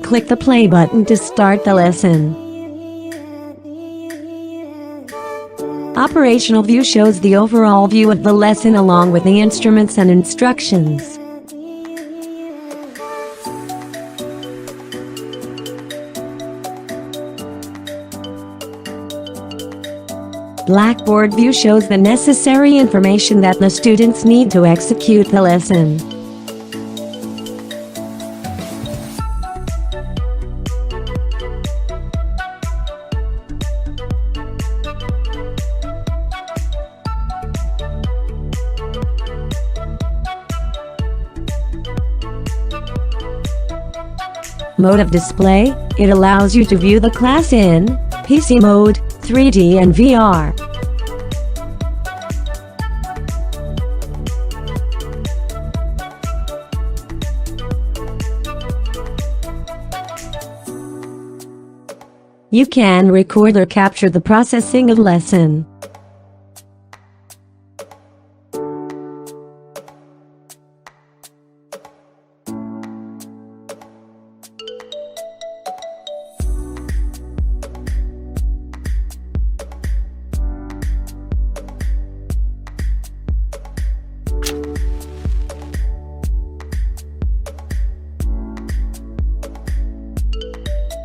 Click the play button to start the lesson. Operational view shows the overall view of the lesson along with the instruments and instructions. Blackboard view shows the necessary information that the students need to execute the lesson. Mode of display, it allows you to view the class in PC mode, 3D and VR. You can record or capture the processing of lesson.